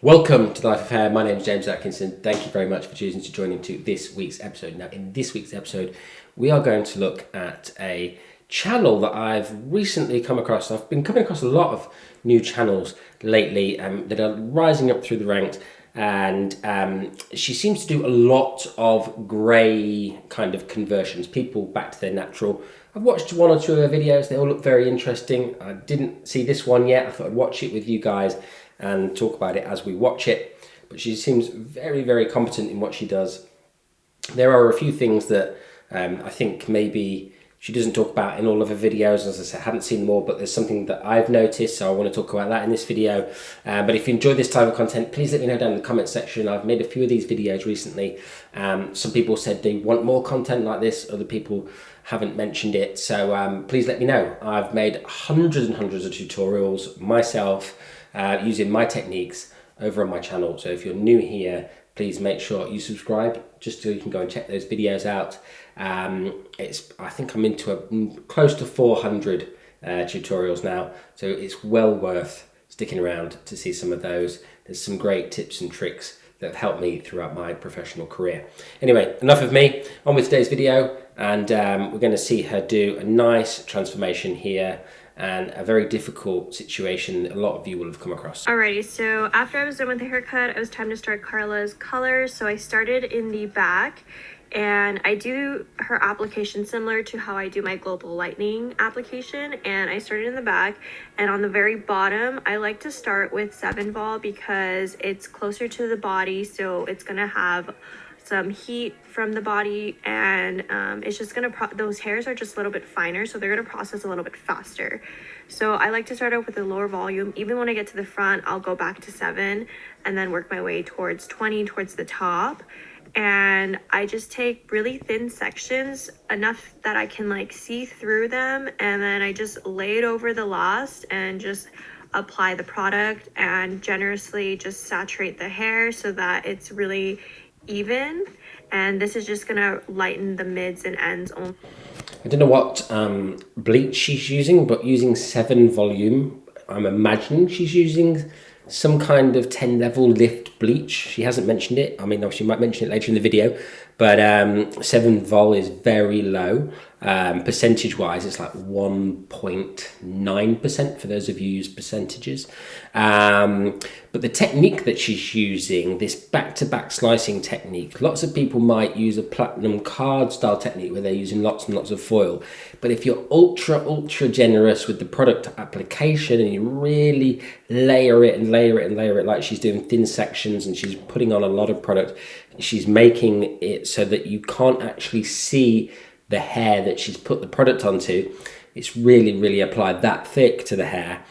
Welcome to Life of Hair. My name is James Atkinson. Thank you very much for choosing to join into this week's episode. Now, in this week's episode, we are going to look at a channel that I've recently come across. I've been coming across a lot of new channels lately that are rising up through the ranks, and she seems to do a lot of grey kind of conversions, people back to their natural. I've watched one or two of her videos. They all look very interesting. I didn't see this one yet. I thought I'd watch it with you guys and talk about it as we watch it. But she seems very, very competent in what she does. There are a few things that I think maybe she doesn't talk about in all of her videos. As I said, I haven't seen them all, but there's something that I've noticed, so I want to talk about that in this video. But if you enjoy this type of content, please let me know down in the comment section. I've made a few of these videos recently. Some people said they want more content like this. Other people haven't mentioned it. So please let me know. I've made hundreds and hundreds of tutorials myself, using my techniques over on my channel. So if you're new here, please make sure you subscribe just so you can go and check those videos out. I think I'm into close to 400 tutorials now, so it's well worth sticking around to see some of those. There's some great tips and tricks that have helped me throughout my professional career. Anyway, enough of me, on with today's video, and we're going to see her do a nice transformation here and a very difficult situation that a lot of you will have come across. Alrighty, so after I was done with the haircut, it was time to start Carla's colors. So I started in the back, and I do her application similar to how I do my global lightning application, and I started in the back. And on the very bottom, I like to start with 7 vol because it's closer to the body, so it's gonna have some heat from the body, and it's just gonna those hairs are just a little bit finer, so they're gonna process a little bit faster. So I like to start out with a lower volume. Even when I get to the front, I'll go back to 7 and then work my way towards 20 towards the top. And I just take really thin sections, enough that I can like see through them, and then I just lay it over the last and just apply the product and generously just saturate the hair so that it's really even. And this is just gonna lighten the mids and ends only. I don't know what bleach she's using, but using 7 volume, I'm imagining she's using some kind of 10 level lift bleach. She hasn't mentioned it. I mean, she might mention it later in the video, but 7 vol is very low. Percentage wise, it's like 1.9% for those of you who use percentages. But the technique that she's using, this back-to-back slicing technique, lots of people might use a platinum card style technique where they're using lots and lots of foil. But if you're ultra generous with the product application and you really layer it like she's doing thin sections, and she's putting on a lot of product, she's making it so that you can't actually see the hair that she's put the product onto. It's really applied that thick to the hair.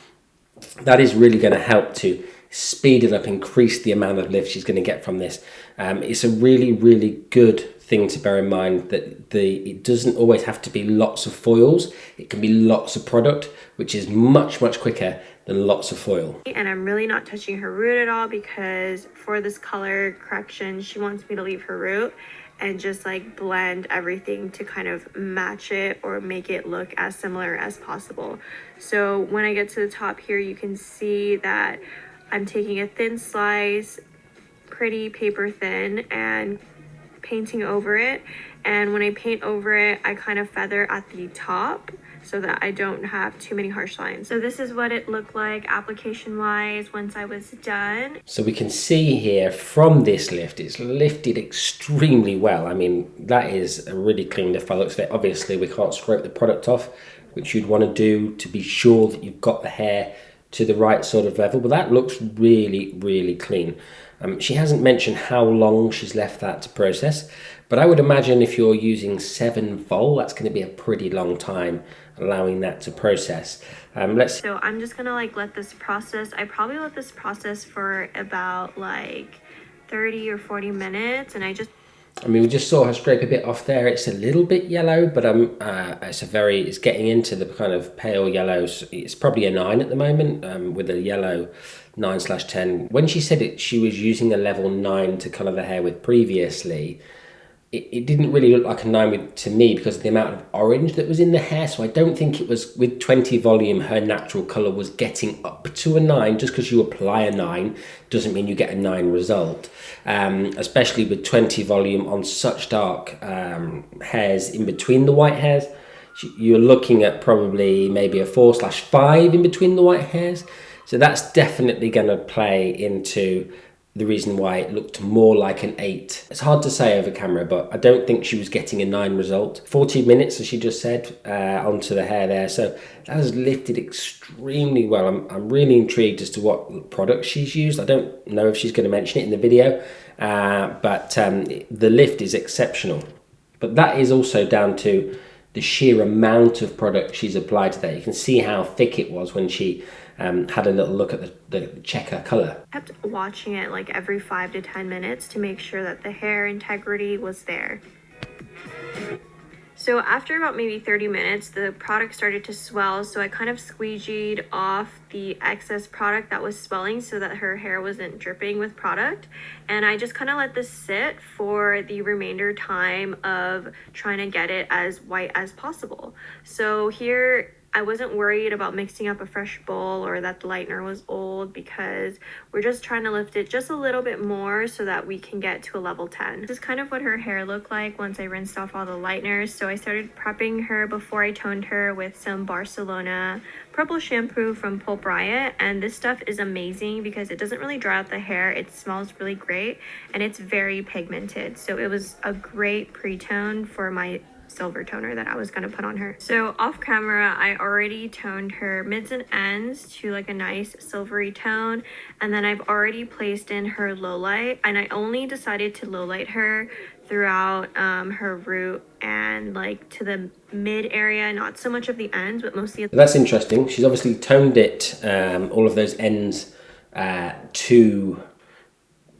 That is really going to help to speed it up, increase the amount of lift she's going to get from this. It's a really good thing to bear in mind that it doesn't always have to be lots of foils. It can be lots of product, which is much quicker than lots of foil. And I'm really not touching her root at all because for this color correction, she wants me to leave her root and just like blend everything to kind of match it or make it look as similar as possible. So when I get to the top here, you can see that I'm taking a thin slice, pretty paper thin, and painting over it. And when I paint over it, I kind of feather at the top so that I don't have too many harsh lines. So this is what it looked like application wise once I was done. So we can see here from this lift, it's lifted extremely well. I mean, that is a really clean lift by the looks of it. Obviously we can't scrape the product off, which you'd want to do to be sure that you've got the hair to the right sort of level, but that looks really clean. She hasn't mentioned how long she's left that to process, but I would imagine if you're using 7 vol, that's going to be a pretty long time allowing that to process. So I'm just gonna like let this process. I probably let this process for about like 30 or 40 minutes, and I mean, we just saw her scrape a bit off there. It's a little bit yellow, but it's getting into the kind of pale yellows. It's probably a 9 at the moment, with a yellow 9/10. When she said it, she was using a level 9 to colour the hair with previously. it didn't really look like a 9 to me because of the amount of orange that was in the hair. So I don't think it was, with 20 volume, her natural colour was getting up to a 9. Just because you apply a 9 doesn't mean you get a 9 result. Especially with 20 volume on such dark hairs in between the white hairs. You're looking at probably maybe a 4/5 in between the white hairs. So that's definitely going to play into the reason why it looked more like an 8. It's hard to say over camera, but I don't think she was getting a 9 result. 40 minutes, as she just said, onto the hair there. So that has lifted extremely well. I'm really intrigued as to what product she's used. I don't know if she's going to mention it in the video, but the lift is exceptional. But that is also down to the sheer amount of product she's applied to that. You can see how thick it was when she had a little look at the checker colour. I kept watching it like every 5 to 10 minutes to make sure that the hair integrity was there. So after about maybe 30 minutes, the product started to swell, so I kind of squeegeed off the excess product that was swelling so that her hair wasn't dripping with product. And I just kind of let this sit for the remainder time of trying to get it as white as possible. So here, I wasn't worried about mixing up a fresh bowl or that the lightener was old, because we're just trying to lift it just a little bit more so that we can get to a level 10. This is kind of what her hair looked like once I rinsed off all the lighteners. So I started prepping her before I toned her with some Barcelona purple shampoo from Pulp Riot, and this stuff is amazing because it doesn't really dry out the hair. It smells really great and it's very pigmented. So it was a great pre-tone for my silver toner that I was going to put on her. So off camera, I already toned her mids and ends to like a nice silvery tone, and then I've already placed in her low light, and I only decided to low light her throughout her root and like to the mid area, not so much of the ends, but mostly. That's interesting. She's obviously toned it, all of those ends to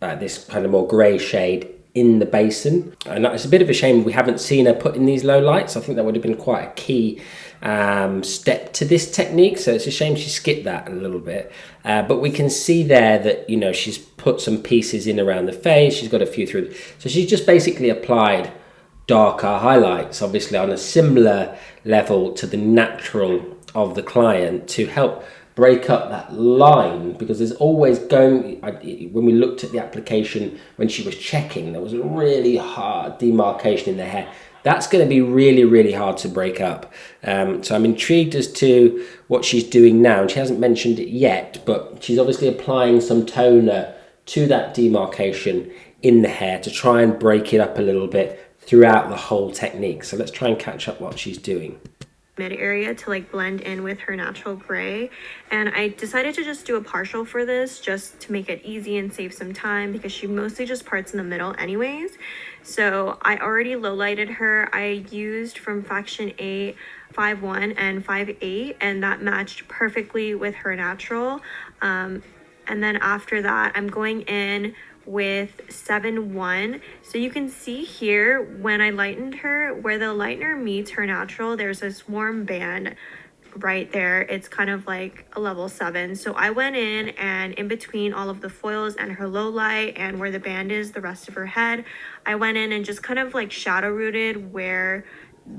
this kind of more grey shade in the basin, and it's a bit of a shame we haven't seen her put in these low lights. I think that would have been quite a key step to this technique, so it's a shame she skipped that a little bit, but we can see there that, you know, she's put some pieces in around the face, she's got a few through, so she's just basically applied darker highlights, obviously on a similar level to the natural of the client, to help break up that line, because there's always when we looked at the application when she was checking, there was a really hard demarcation in the hair. That's going to be really, really hard to break up. So I'm intrigued as to what she's doing now, and she hasn't mentioned it yet, but she's obviously applying some toner to that demarcation in the hair to try and break it up a little bit throughout the whole technique. So let's try and catch up what she's doing. Mid area to like blend in with her natural gray, and I decided to just do a partial for this just to make it easy and save some time, because she mostly just parts in the middle anyways. So I already low lighted her. I used from Faction 8 5.1 and 5.8, and that matched perfectly with her natural. And then after that, I'm going in with 7.1. So you can see here when I lightened her, where the lightener meets her natural, there's this warm band right there. It's kind of like a level 7. So I went in, and in between all of the foils and her low light and where the band is, the rest of her head, I went in and just kind of like shadow rooted where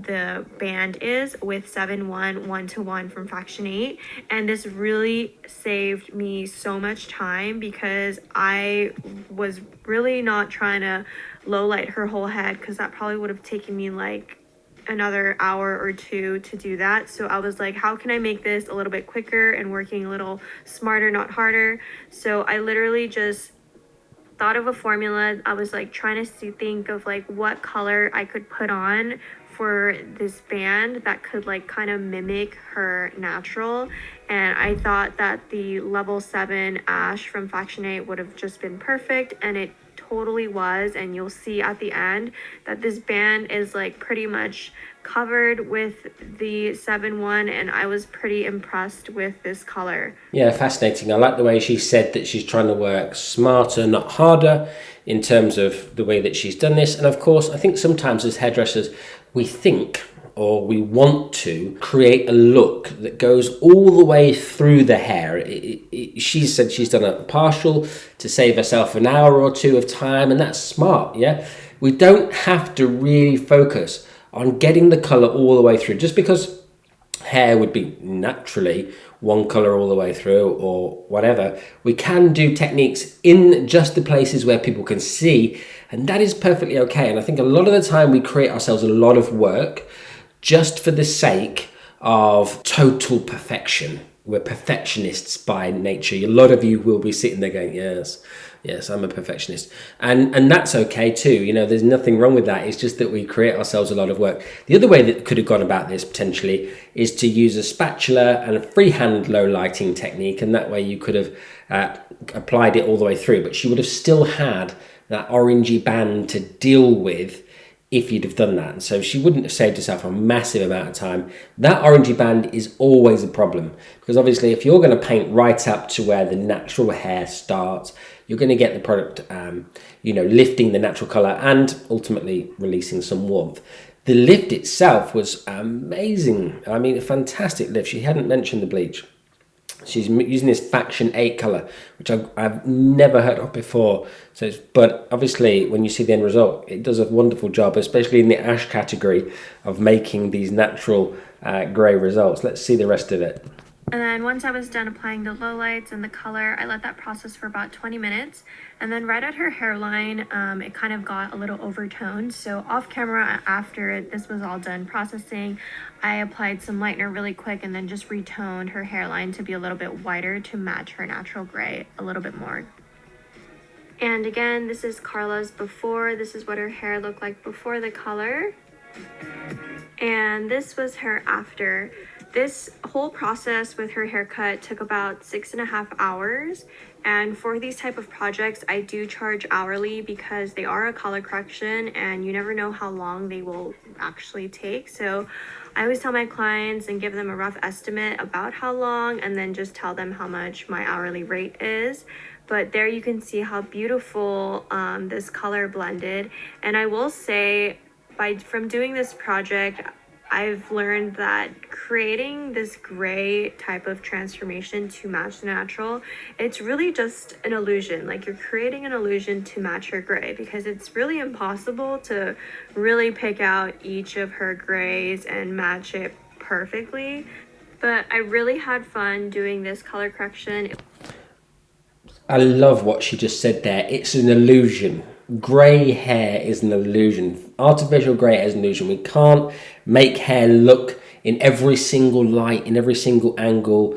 the band is with 7.1 1-to-1 from Faction 8, and this really saved me so much time because I was really not trying to low light her whole head, because that probably would have taken me like another hour or two to do that. So I was like, how can I make this a little bit quicker and working a little smarter, not harder? So I literally just thought of a formula. I was like trying to think of like what color I could put on for this band that could like kind of mimic her natural, and I thought that the level 7 ash from Faction 8 would have just been perfect, and it totally was. And you'll see at the end that this band is like pretty much covered with the 7.1, and I was pretty impressed with this color. Yeah, fascinating. I like the way she said that she's trying to work smarter, not harder, in terms of the way that she's done this. And of course, I think sometimes as hairdressers, we think or we want to create a look that goes all the way through the hair. She said she's done a partial to save herself an hour or two of time, and that's smart, yeah? We don't have to really focus on getting the colour all the way through. Just because hair would be naturally one colour all the way through or whatever, we can do techniques in just the places where people can see, and that is perfectly okay. And I think a lot of the time we create ourselves a lot of work just for the sake of total perfection. We're perfectionists by nature. A lot of you will be sitting there going, yes, I'm a perfectionist. And that's okay too. You know, there's nothing wrong with that. It's just that we create ourselves a lot of work. The other way that could have gone about this potentially is to use a spatula and a freehand low lighting technique. And that way you could have applied it all the way through, but she would have still had that orangey band to deal with if you'd have done that. And so she wouldn't have saved herself a massive amount of time. That orangey band is always a problem, because obviously if you're going to paint right up to where the natural hair starts, you're going to get the product, lifting the natural colour and ultimately releasing some warmth. The lift itself was amazing. I mean, a fantastic lift. She hadn't mentioned the bleach. She's using this Faction 8 colour, which I've never heard of before. But obviously, when you see the end result, it does a wonderful job, especially in the ash category of making these natural grey results. Let's see the rest of it. And then once I was done applying the lowlights and the color, I let that process for about 20 minutes. And then right at her hairline, it kind of got a little overtoned. So off camera, after this was all done processing, I applied some lightener really quick and then just retoned her hairline to be a little bit whiter to match her natural gray a little bit more. And again, this is Carla's before. This is what her hair looked like before the color. And this was her after. This whole process with her haircut took about 6.5 hours. And for these type of projects, I do charge hourly because they are a color correction and you never know how long they will actually take. So I always tell my clients and give them a rough estimate about how long, and then just tell them how much my hourly rate is. But there you can see how beautiful this color blended. And I will say, from doing this project, I've learned that creating this gray type of transformation to match the natural, it's really just an illusion. Like, you're creating an illusion to match her gray, because it's really impossible to really pick out each of her grays and match it perfectly. But I really had fun doing this color correction. I love what she just said there. It's an illusion. Grey hair is an illusion. Artificial grey hair is an illusion. We can't make hair look in every single light, in every single angle,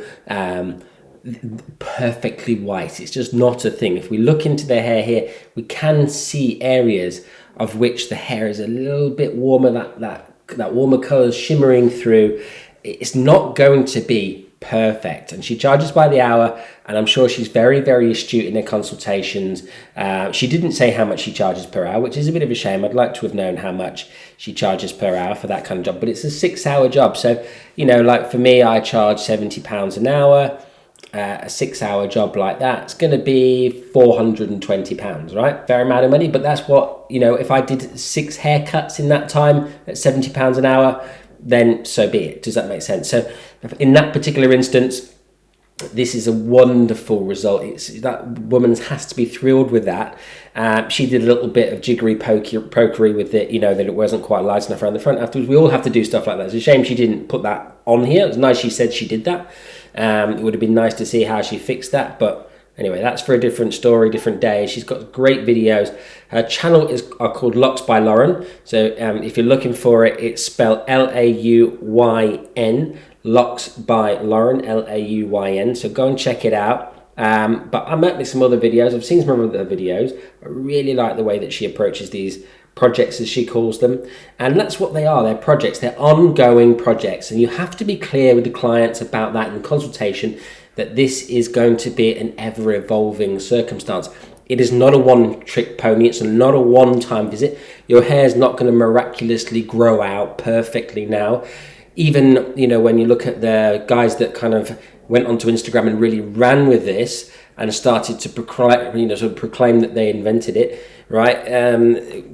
perfectly white. It's just not a thing. If we look into their hair here, we can see areas of which the hair is a little bit warmer, that warmer colour shimmering through. It's not going to be perfect, and she charges by the hour, and I'm sure she's very, very astute in her consultations. She didn't say how much she charges per hour, which is a bit of a shame. I'd like to have known how much she charges per hour for that kind of job, but it's a 6-hour job. So, you know, like for me, I charge £70 an hour. A 6-hour job like that, it's going to be £420, right? Fair amount of money, but that's what, you know, if I did 6 haircuts in that time at £70 an hour, then so be it. Does that make sense? So in that particular instance, this is a wonderful result. That woman has to be thrilled with that. She did a little bit of jiggery pokery with it, you know, that it wasn't quite light enough around the front. Afterwards, we all have to do stuff like that. It's a shame she didn't put that on here. It was nice she said she did that. It would have been nice to see how she fixed that, but anyway, that's for a different story, different day. She's got great videos. Her channel are called Locks by Lauren. So if you're looking for it, it's spelled Lauyn, Locks by Lauren, Lauyn. So go and check it out. But I might make some other videos. I've seen some other videos. I really like the way that she approaches these projects, as she calls them, and that's what they are. They're projects. They're ongoing projects, and you have to be clear with the clients about that in consultation, that this is going to be an ever-evolving circumstance. It is not a one-trick pony. It's not a one-time visit. Your hair's not going to miraculously grow out perfectly now. Even, you know, when you look at the guys that kind of went onto Instagram and really ran with this, and started to proclaim that they invented it, right?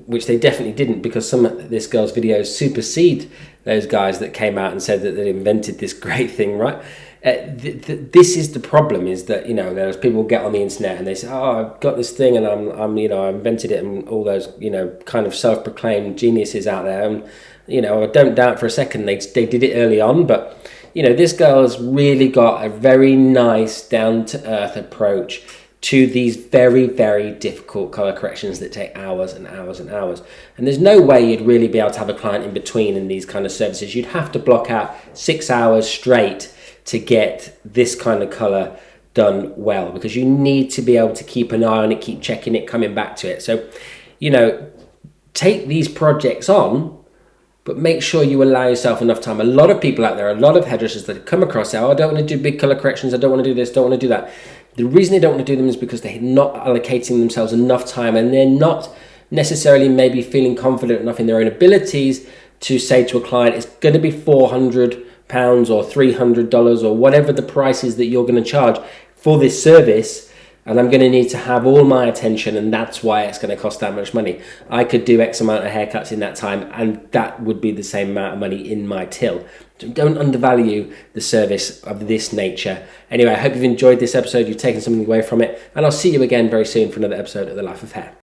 Which they definitely didn't, because some of this girl's videos supersede those guys that came out and said that they invented this great thing, right? This is the problem, is that, you know, there's people get on the internet and they say, oh, I've got this thing and I'm you know, I invented it, and all those, you know, kind of self-proclaimed geniuses out there. And, you know, I don't doubt for a second they did it early on, but, you know, this girl has really got a very nice down-to-earth approach to these very, very difficult color corrections that take hours and hours and hours. And there's no way you'd really be able to have a client in between in these kind of services. You'd have to block out 6 hours straight to get this kind of color done well, because you need to be able to keep an eye on it, keep checking it, coming back to it. So, you know, take these projects on, but make sure you allow yourself enough time. A lot of people out there, a lot of hairdressers that come across, say, oh, I don't want to do big color corrections, I don't want to do this, don't want to do that. The reason they don't want to do them is because they're not allocating themselves enough time, and they're not necessarily maybe feeling confident enough in their own abilities to say to a client, it's going to be £400 or $300 or whatever the price is that you're going to charge for this service, and I'm going to need to have all my attention, and that's why it's going to cost that much money. I could do X amount of haircuts in that time, and that would be the same amount of money in my till. Don't undervalue the service of this nature. Anyway, I hope you've enjoyed this episode, you've taken something away from it, and I'll see you again very soon for another episode of The Life of Hair.